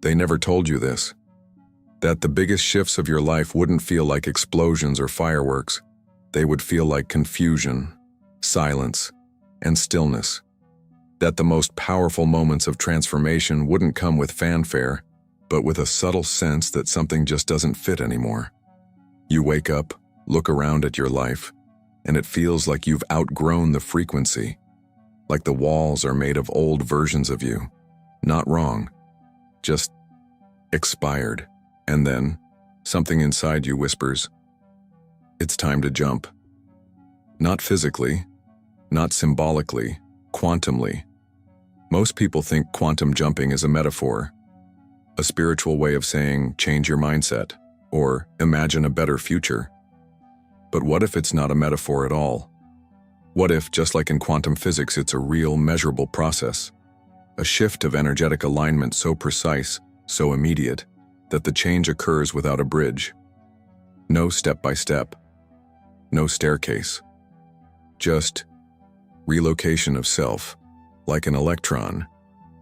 They never told you this. That the biggest shifts of your life wouldn't feel like explosions or fireworks. They would feel like confusion, silence, and stillness. That the most powerful moments of transformation wouldn't come with fanfare, but with a subtle sense that something just doesn't fit anymore. You wake up, look around at your life, and it feels like you've outgrown the frequency, like the walls are made of old versions of you. Not wrong, just expired. And then, something inside you whispers, it's time to jump. Not physically, not symbolically, quantumly. Most people think quantum jumping is a metaphor, a spiritual way of saying change your mindset, or imagine a better future. But what if it's not a metaphor at all? What if, just like in quantum physics, it's a real, measurable process? A shift of energetic alignment so precise, so immediate, that the change occurs without a bridge. No step-by-step, no staircase. Just relocation of self, like an electron,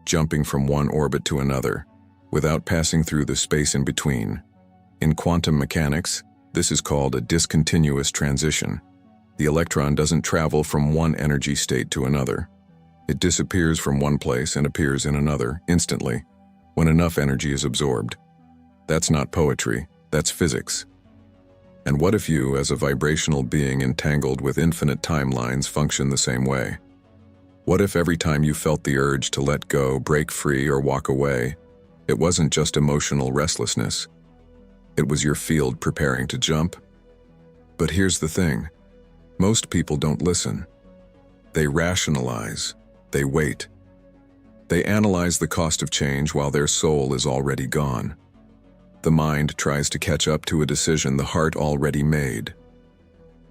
jumping from one orbit to another, without passing through the space in between. In quantum mechanics, this is called a discontinuous transition. The electron doesn't travel from one energy state to another. It disappears from one place and appears in another instantly, when enough energy is absorbed. That's not poetry, that's physics. And what if you, as a vibrational being entangled with infinite timelines, function the same way? What if every time you felt the urge to let go, break free, or walk away, it wasn't just emotional restlessness? It was your field preparing to jump? But here's the thing. Most people don't listen. They rationalize. They wait. They analyze the cost of change while their soul is already gone. The mind tries to catch up to a decision the heart already made.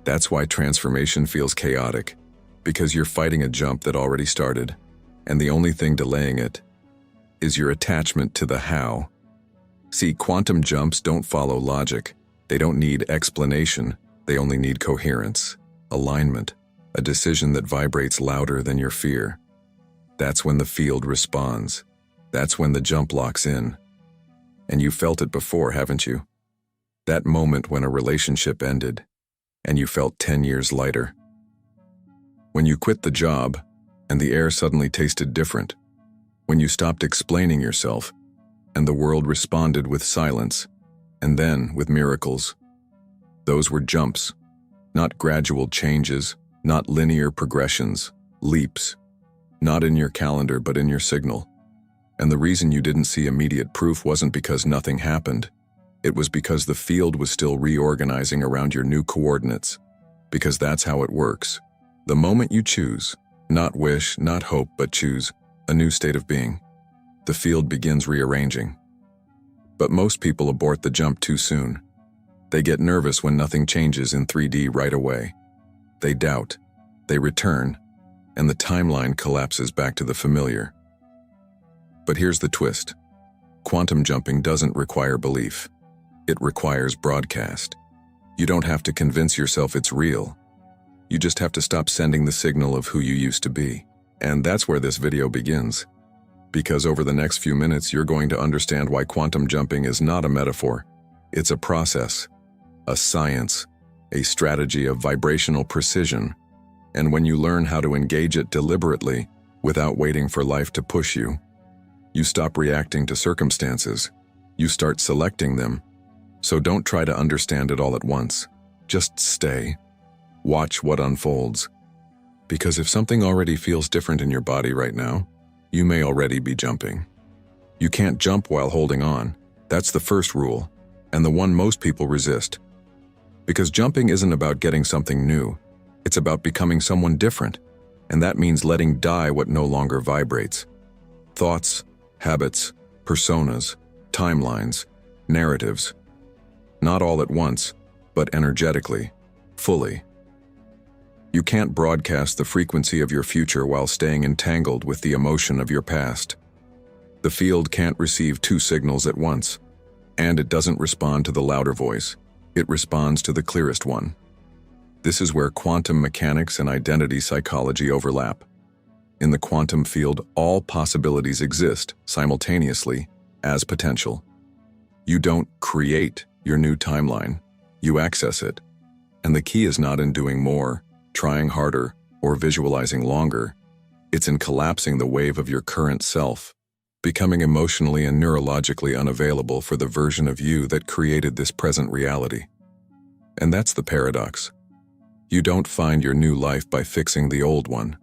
That's why transformation feels chaotic, because you're fighting a jump that already started, and the only thing delaying it is your attachment to the how. See, quantum jumps don't follow logic. They don't need explanation. They only need coherence, alignment, a decision that vibrates louder than your fear. That's when the field responds. That's when the jump locks in. And you felt it before, haven't you? That moment when a relationship ended, and you felt 10 years lighter. When you quit the job, and the air suddenly tasted different. When you stopped explaining yourself, and the world responded with silence, and then with miracles. Those were jumps, not gradual changes, not linear progressions, leaps. Not in your calendar, but in your signal. And the reason you didn't see immediate proof wasn't because nothing happened. It was because the field was still reorganizing around your new coordinates. Because that's how it works. The moment you choose, not wish, not hope, but choose a new state of being, the field begins rearranging. But most people abort the jump too soon. They get nervous when nothing changes in 3D right away. They doubt. They return. And the timeline collapses back to the familiar. But here's the twist. Quantum jumping doesn't require belief. It requires broadcast. You don't have to convince yourself it's real. You just have to stop sending the signal of who you used to be. And that's where this video begins. Because over the next few minutes, you're going to understand why quantum jumping is not a metaphor. It's a process, a science, a strategy of vibrational precision. And when you learn how to engage it deliberately, without waiting for life to push you, you stop reacting to circumstances. You start selecting them. So don't try to understand it all at once. Just stay. Watch what unfolds. Because if something already feels different in your body right now, you may already be jumping. You can't jump while holding on. That's the first rule, and the one most people resist. Because jumping isn't about getting something new. It's about becoming someone different, and that means letting die what no longer vibrates. Thoughts, habits, personas, timelines, narratives. Not all at once, but energetically, fully. You can't broadcast the frequency of your future while staying entangled with the emotion of your past. The field can't receive two signals at once, and it doesn't respond to the louder voice. It responds to the clearest one. This is where quantum mechanics and identity psychology overlap. In the quantum field, all possibilities exist simultaneously, as potential. You don't create your new timeline, you access it. And the key is not in doing more, trying harder, or visualizing longer. It's in collapsing the wave of your current self, becoming emotionally and neurologically unavailable for the version of you that created this present reality. And that's the paradox. You don't find your new life by fixing the old one.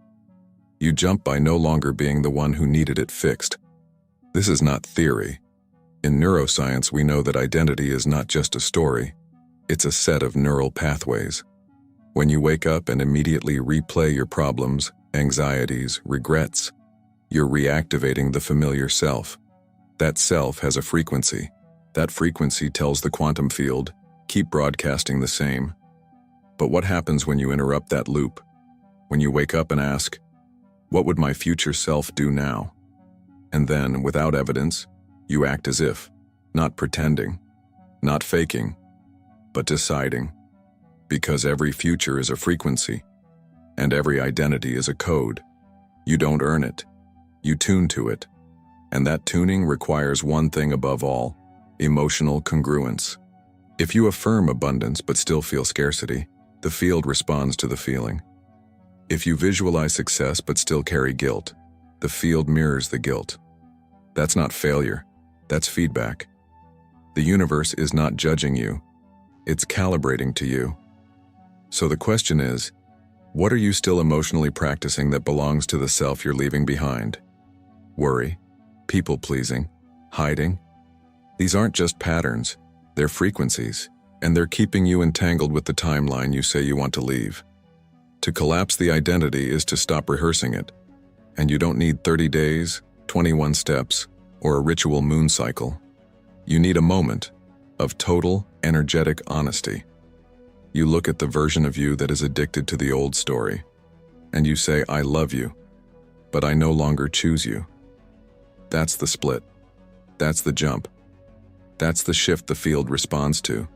You jump by no longer being the one who needed it fixed. This is not theory. In neuroscience, we know that identity is not just a story. It's a set of neural pathways. When you wake up and immediately replay your problems, anxieties, regrets, you're reactivating the familiar self. That self has a frequency. That frequency tells the quantum field, keep broadcasting the same. But what happens when you interrupt that loop? When you wake up and ask, what would my future self do now? And then, without evidence, you act as if, not pretending, not faking, but deciding. Because every future is a frequency, and every identity is a code. You don't earn it. You tune to it. And that tuning requires one thing above all: emotional congruence. If you affirm abundance but still feel scarcity, the field responds to the feeling. If you visualize success but still carry guilt, the field mirrors the guilt. That's not failure. That's feedback. The universe is not judging you. It's calibrating to you. So the question is, what are you still emotionally practicing that belongs to the self you're leaving behind? Worry, people-pleasing, hiding? These aren't just patterns, they're frequencies, and they're keeping you entangled with the timeline you say you want to leave. To collapse the identity is to stop rehearsing it, and you don't need 30 days, 21 steps, or a ritual moon cycle. You need a moment of total, energetic honesty. You look at the version of you that is addicted to the old story, and you say, I love you, but I no longer choose you. That's the split. That's the jump. That's the shift the field responds to,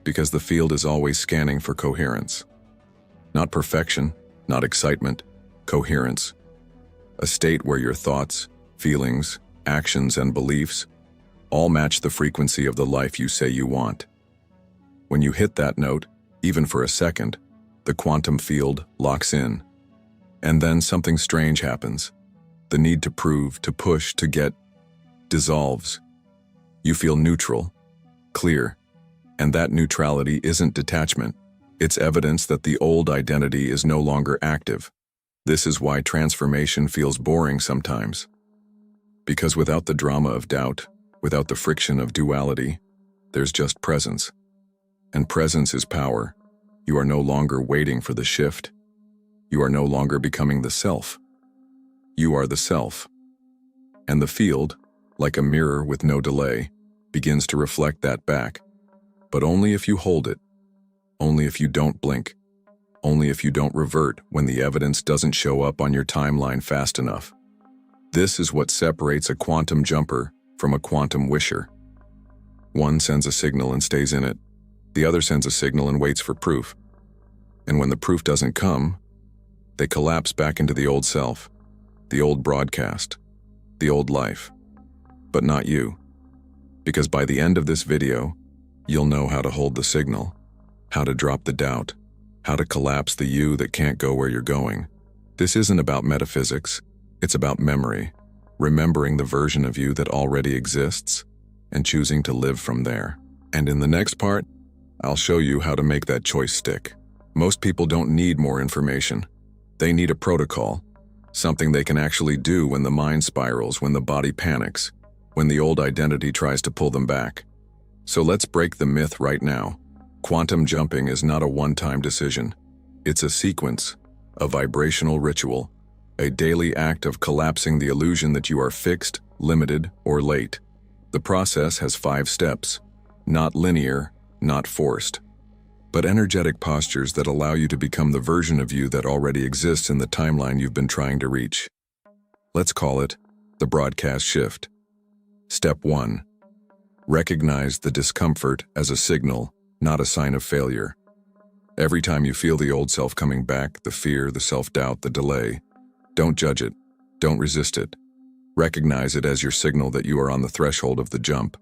because the field is always scanning for coherence. Not perfection, not excitement, coherence. A state where your thoughts, feelings, actions, and beliefs all match the frequency of the life you say you want. When you hit that note, even for a second, the quantum field locks in. And then something strange happens. The need to prove, to push, to get dissolves. You feel neutral, clear, and that neutrality isn't detachment. It's evidence that the old identity is no longer active. This is why transformation feels boring sometimes. Because without the drama of doubt, without the friction of duality, there's just presence. And presence is power. You are no longer waiting for the shift. You are no longer becoming the self. You are the self. And the field, like a mirror with no delay, begins to reflect that back. But only if you hold it. Only if you don't blink. Only if you don't revert when the evidence doesn't show up on your timeline fast enough. This is what separates a quantum jumper from a quantum wisher. One sends a signal and stays in it. The other sends a signal and waits for proof. And when the proof doesn't come, they collapse back into the old self, the old broadcast, the old life. But not you. Because by the end of this video, you'll know how to hold the signal, how to drop the doubt, how to collapse the you that can't go where you're going. This isn't about metaphysics, it's about memory, remembering the version of you that already exists, and choosing to live from there. And in the next part, I'll show you how to make that choice stick. Most people don't need more information. They need a protocol, something they can actually do when the mind spirals, when the body panics, when the old identity tries to pull them back. So let's break the myth right now. Quantum jumping is not a one-time decision. It's a sequence, a vibrational ritual, a daily act of collapsing the illusion that you are fixed, limited, or late. The process has 5 steps, not linear, not forced, but energetic postures that allow you to become the version of you that already exists in the timeline you've been trying to reach. Let's call it the broadcast shift. Step 1. Recognize the discomfort as a signal, not a sign of failure. Every time you feel the old self coming back, the fear, the self-doubt, the delay, don't judge it, don't resist it. Recognize it as your signal that you are on the threshold of the jump.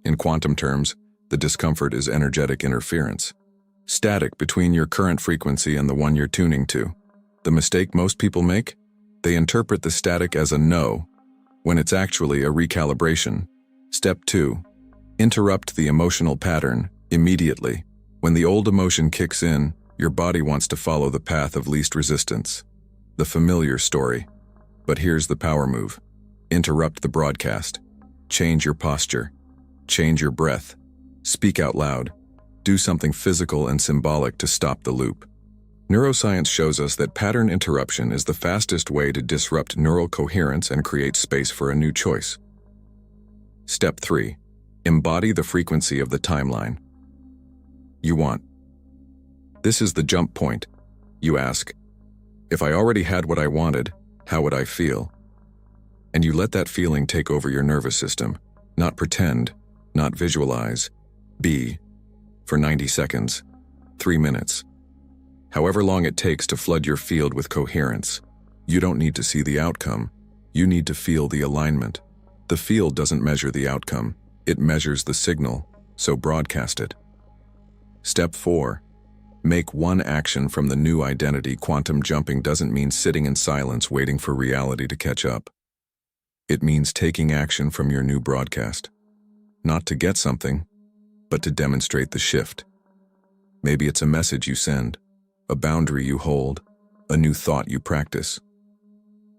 In quantum terms, the discomfort is energetic interference, static between your current frequency and the one you're tuning to. The mistake most people make? They interpret the static as a no, when it's actually a recalibration. Step 2. Interrupt the emotional pattern immediately. When the old emotion kicks in, your body wants to follow the path of least resistance. The familiar story. But here's the power move. Interrupt the broadcast. Change your posture. Change your breath. Speak out loud. Do something physical and symbolic to stop the loop. Neuroscience shows us that pattern interruption is the fastest way to disrupt neural coherence and create space for a new choice. Step 3. Embody the frequency of the timeline you want. This is the jump point. You ask, if I already had what I wanted, how would I feel? And you let that feeling take over your nervous system. Not pretend, not visualize. Be. For 90 seconds, 3 minutes. However long it takes to flood your field with coherence. You don't need to see the outcome. You need to feel the alignment. The field doesn't measure the outcome. It measures the signal, so broadcast it. Step 4. Make one action from the new identity. Quantum jumping doesn't mean sitting in silence waiting for reality to catch up. It means taking action from your new broadcast. Not to get something, but to demonstrate the shift. Maybe it's a message you send, a boundary you hold, a new thought you practice.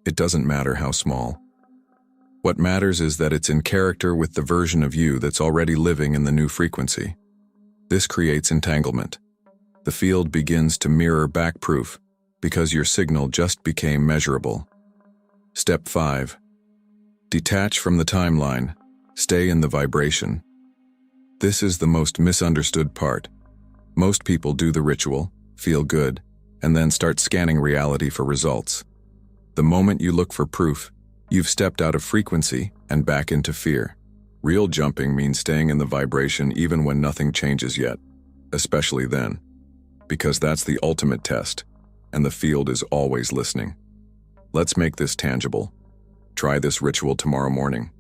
It doesn't matter how small. What matters is that it's in character with the version of you that's already living in the new frequency. This creates entanglement. The field begins to mirror back proof because your signal just became measurable. Step 5. Detach from the timeline. Stay in the vibration. This is the most misunderstood part. Most people do the ritual, feel good, and then start scanning reality for results. The moment you look for proof, you've stepped out of frequency and back into fear. Real jumping means staying in the vibration even when nothing changes yet, especially then, because that's the ultimate test, and the field is always listening. Let's make this tangible. Try this ritual tomorrow morning.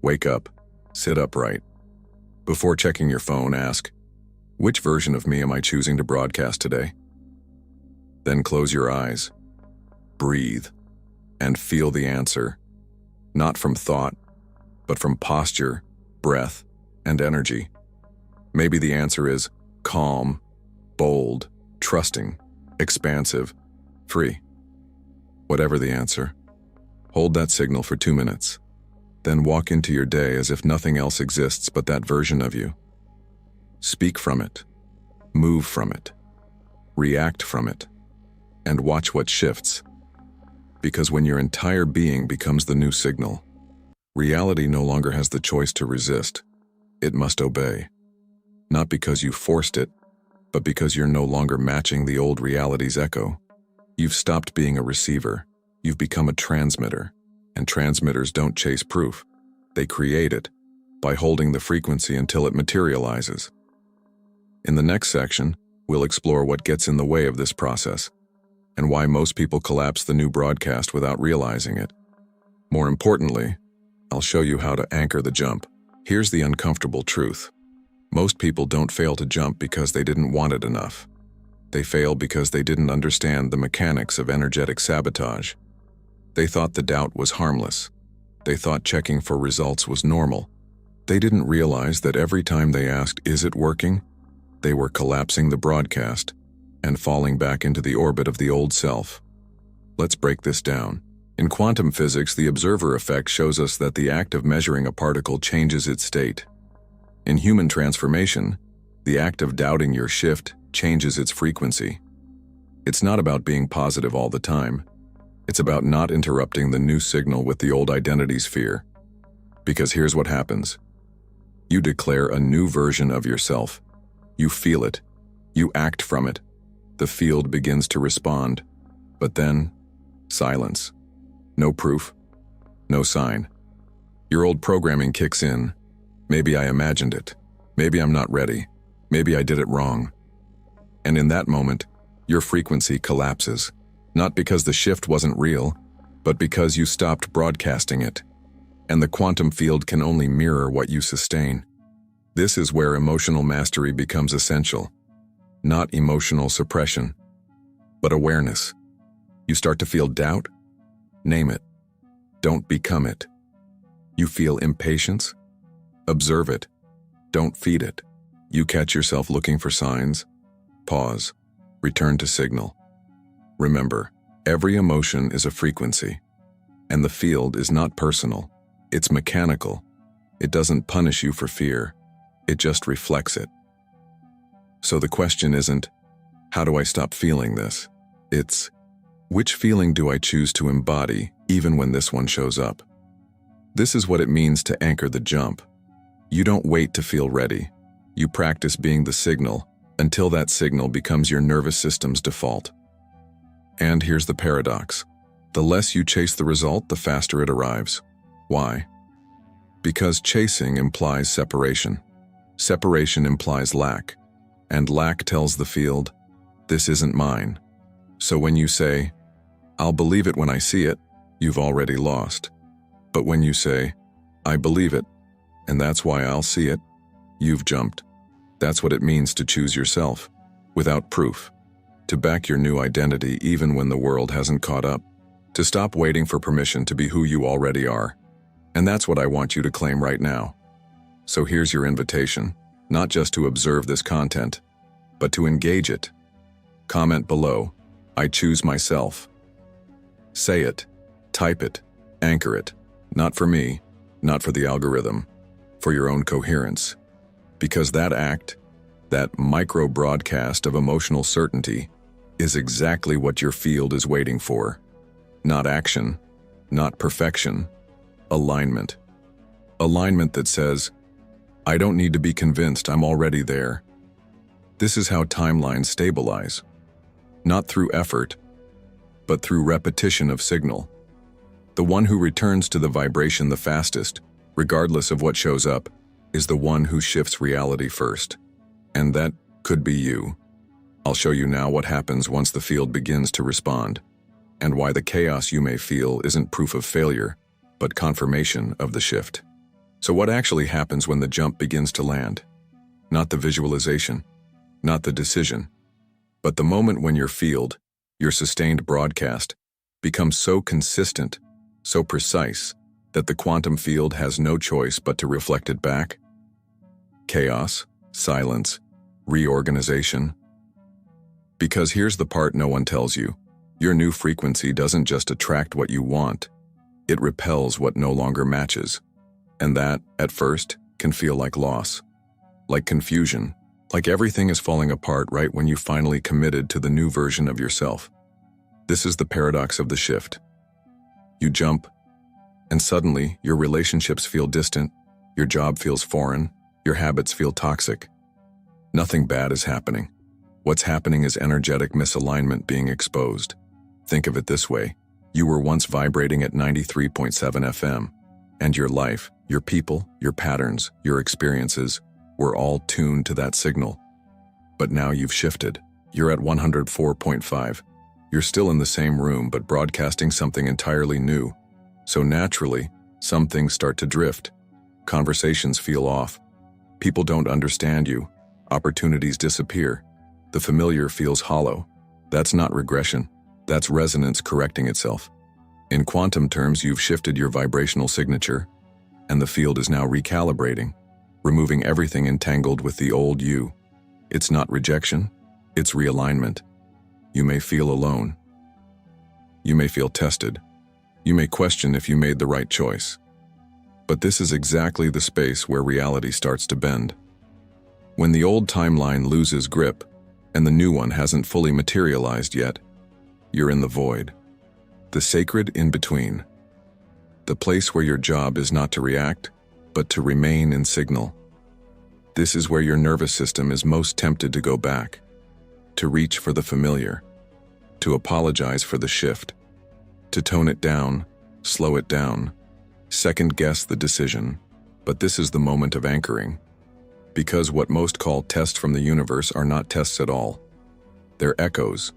Wake up, sit upright. Before checking your phone, ask, which version of me am I choosing to broadcast today? Then close your eyes, breathe, and feel the answer, not from thought, but from posture, breath, and energy. Maybe the answer is calm, bold, trusting, expansive, free. Whatever the answer, hold that signal for 2 minutes. Then walk into your day as if nothing else exists but that version of you. Speak from it, move from it, react from it, and watch what shifts. Because when your entire being becomes the new signal, reality no longer has the choice to resist. It must obey. Not because you forced it, but because you're no longer matching the old reality's echo. You've stopped being a receiver. You've become a transmitter. And transmitters don't chase proof. They create it by holding the frequency until it materializes. In the next section, we'll explore what gets in the way of this process and why most people collapse the new broadcast without realizing it. More importantly, I'll show you how to anchor the jump. Here's the uncomfortable truth. Most people don't fail to jump because they didn't want it enough. They fail because they didn't understand the mechanics of energetic sabotage. They thought the doubt was harmless. They thought checking for results was normal. They didn't realize that every time they asked, "Is it working?" they were collapsing the broadcast and falling back into the orbit of the old self. Let's break this down. In quantum physics, the observer effect shows us that the act of measuring a particle changes its state. In human transformation, the act of doubting your shift changes its frequency. It's not about being positive all the time. It's about not interrupting the new signal with the old identity's fear. Because here's what happens. You declare a new version of yourself. You feel it. You act from it. The field begins to respond. But then, silence. No proof. No sign. Your old programming kicks in. Maybe I imagined it. Maybe I'm not ready. Maybe I did it wrong. And in that moment, your frequency collapses. Not because the shift wasn't real, but because you stopped broadcasting it. and the quantum field can only mirror what you sustain. This is where emotional mastery becomes essential. Not emotional suppression, but awareness. You start to feel doubt? Name it. Don't become it. You feel impatience? Observe it. Don't feed it. You catch yourself looking for signs? Pause. Return to signal. Remember, every emotion is a frequency, and the field is not personal. It's mechanical. It doesn't punish you for fear. It just reflects it. So the question isn't, how do I stop feeling this? It's, which feeling do I choose to embody even when this one shows up? This is what it means to anchor the jump. You don't wait to feel ready. You practice being the signal until that signal becomes your nervous system's default. And here's the paradox. The less you chase the result, the faster it arrives. Why? Because chasing implies separation. Separation implies lack. And lack tells the field, this isn't mine. So when you say, I'll believe it when I see it, you've already lost. But when you say, I believe it, and that's why I'll see it, you've jumped. That's what it means to choose yourself, without proof. To back your new identity even when the world hasn't caught up. To stop waiting for permission to be who you already are. And that's what I want you to claim right now. So here's your invitation, not just to observe this content, but to engage it. Comment below, I choose myself. Say it, type it, anchor it. Not for me, not for the algorithm, for your own coherence. Because that act, that micro-broadcast of emotional certainty, is exactly what your field is waiting for. Not action, not perfection, alignment. Alignment that says, I don't need to be convinced, I'm already there. This is how timelines stabilize. Not through effort, but through repetition of signal. The one who returns to the vibration the fastest, regardless of what shows up, is the one who shifts reality first. And that could be you. I'll show you now what happens once the field begins to respond, and why the chaos you may feel isn't proof of failure, but confirmation of the shift. So what actually happens when the jump begins to land? Not the visualization, not the decision, but the moment when your field, your sustained broadcast, becomes so consistent, so precise, that the quantum field has no choice but to reflect it back. Chaos, silence, reorganization. Because here's the part no one tells you. Your new frequency doesn't just attract what you want, it repels what no longer matches. And that, at first, can feel like loss, like confusion, like everything is falling apart right when you finally committed to the new version of yourself. This is the paradox of the shift. You jump, and suddenly your relationships feel distant, your job feels foreign, your habits feel toxic. Nothing bad is happening. What's happening is energetic misalignment being exposed. Think of it this way. You were once vibrating at 93.7 FM, and your life, your people, your patterns, your experiences were all tuned to that signal. But now you've shifted. You're at 104.5. You're still in the same room but broadcasting something entirely new. So naturally, some things start to drift. Conversations feel off. People don't understand you. Opportunities disappear. The familiar feels hollow. That's not regression. That's resonance correcting itself. In quantum terms, you've shifted your vibrational signature, and the field is now recalibrating, removing everything entangled with the old you. It's not rejection, it's realignment. You may feel alone. You may feel tested. You may question if you made the right choice. But this is exactly the space where reality starts to bend. When the old timeline loses grip, and the new one hasn't fully materialized yet, you're in the void. The sacred in-between. The place where your job is not to react, but to remain in signal. This is where your nervous system is most tempted to go back, to reach for the familiar, to apologize for the shift, to tone it down, slow it down, second-guess the decision. But this is the moment of anchoring. Because what most call tests from the universe are not tests at all. They're echoes.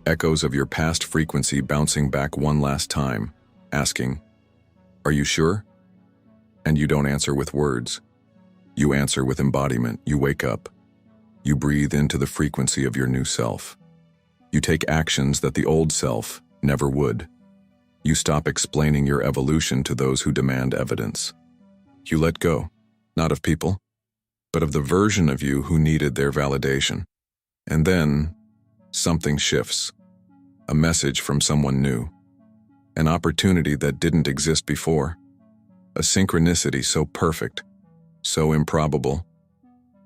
Echoes of your past frequency bouncing back one last time, asking, are you sure? And you don't answer with words. You answer with embodiment. You wake up. You breathe into the frequency of your new self. You take actions that the old self never would. You stop explaining your evolution to those who demand evidence. You let go, not of people, but of the version of you who needed their validation. And then, something shifts. A message from someone new. An opportunity that didn't exist before. A synchronicity so perfect, so improbable.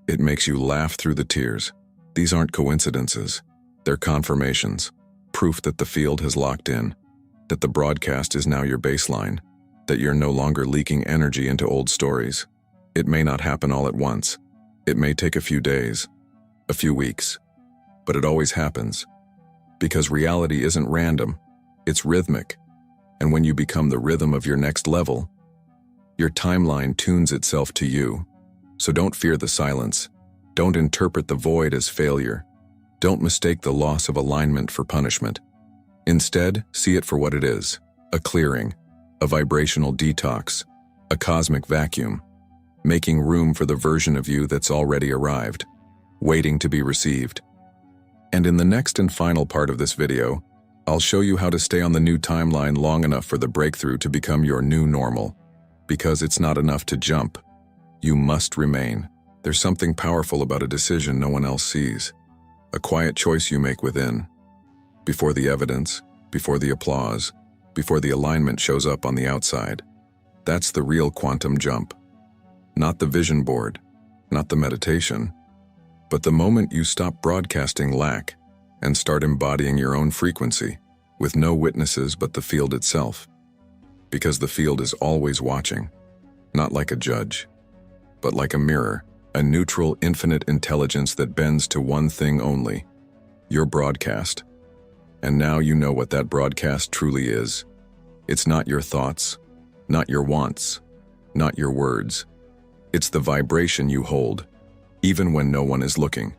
It makes you laugh through the tears. These aren't coincidences. They're confirmations. Proof that the field has locked in. That the broadcast is now your baseline. That you're no longer leaking energy into old stories. It may not happen all at once. It may take a few days, a few weeks. But it always happens. Because reality isn't random. It's rhythmic. And when you become the rhythm of your next level, your timeline tunes itself to you. So don't fear the silence. Don't interpret the void as failure. Don't mistake the loss of alignment for punishment. Instead, see it for what it is: a clearing, a vibrational detox, a cosmic vacuum, making room for the version of you that's already arrived, waiting to be received. And in the next and final part of this video, I'll show you how to stay on the new timeline long enough for the breakthrough to become your new normal. Because it's not enough to jump. You must remain. There's something powerful about a decision no one else sees. A quiet choice you make within. Before the evidence, before the applause, before the alignment shows up on the outside. That's the real quantum jump. Not the vision board, not the meditation, but the moment you stop broadcasting lack and start embodying your own frequency with no witnesses but the field itself. Because the field is always watching, not like a judge, but like a mirror, a neutral, infinite intelligence that bends to one thing only: your broadcast. And now you know what that broadcast truly is. It's not your thoughts, not your wants, not your words. It's the vibration you hold, even when no one is looking.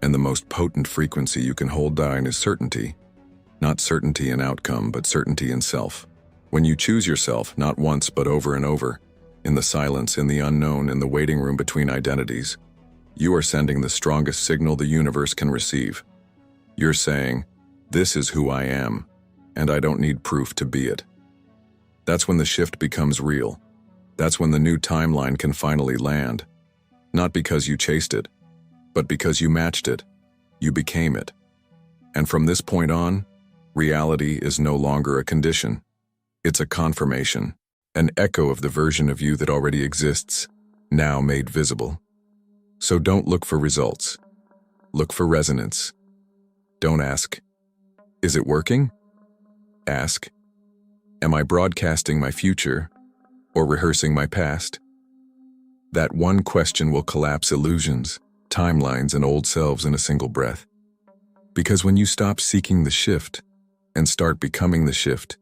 And the most potent frequency you can hold down is certainty. Not certainty in outcome, but certainty in self. When you choose yourself, not once but over and over, in the silence, in the unknown, in the waiting room between identities, you are sending the strongest signal the universe can receive. You're saying, "This is who I am, and I don't need proof to be it." That's when the shift becomes real. That's when the new timeline can finally land. Not because you chased it, but because you matched it. You became it. And from this point on, reality is no longer a condition. It's a confirmation, an echo of the version of you that already exists, now made visible. So don't look for results. Look for resonance. Don't ask, "Is it working?" Ask, "Am I broadcasting my future or rehearsing my past?" That one question will collapse illusions, timelines, and old selves in a single breath. Because when you stop seeking the shift and start becoming the shift,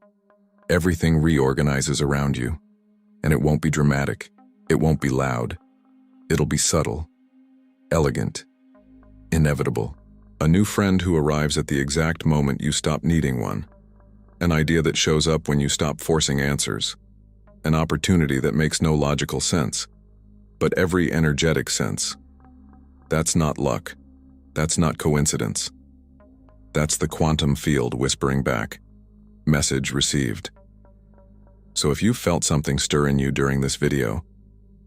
everything reorganizes around you. And it won't be dramatic. It won't be loud. It'll be subtle, elegant, inevitable. A new friend who arrives at the exact moment you stop needing one. An idea that shows up when you stop forcing answers. An opportunity that makes no logical sense, but every energetic sense. That's not luck. That's not coincidence. That's the quantum field whispering back. Message received. So if you felt something stir in you during this video,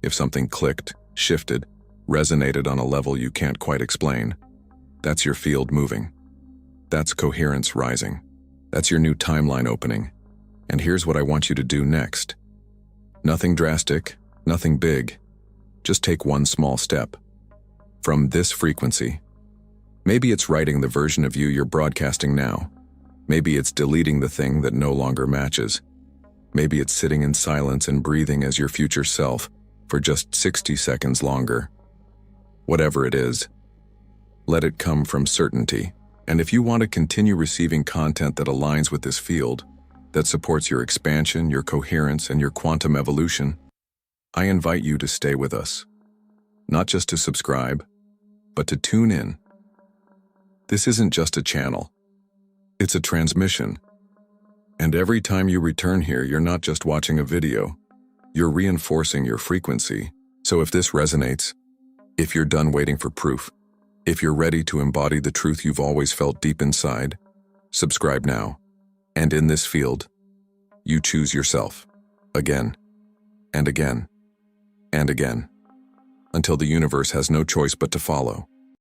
if something clicked, shifted, resonated on a level you can't quite explain, that's your field moving. That's coherence rising. That's your new timeline opening. And here's what I want you to do next. Nothing drastic, nothing big. Just take one small step. From this frequency. Maybe it's writing the version of you you're broadcasting now. Maybe it's deleting the thing that no longer matches. Maybe it's sitting in silence and breathing as your future self for just 60 seconds longer. Whatever it is, let it come from certainty. And if you want to continue receiving content that aligns with this field, that supports your expansion, your coherence, and your quantum evolution, I invite you to stay with us. Not just to subscribe, but to tune in. This isn't just a channel. It's a transmission. And every time you return here, you're not just watching a video. You're reinforcing your frequency. So if this resonates, if you're done waiting for proof, if you're ready to embody the truth you've always felt deep inside, subscribe now. And in this field, you choose yourself, again, and again, and again, until the universe has no choice but to follow.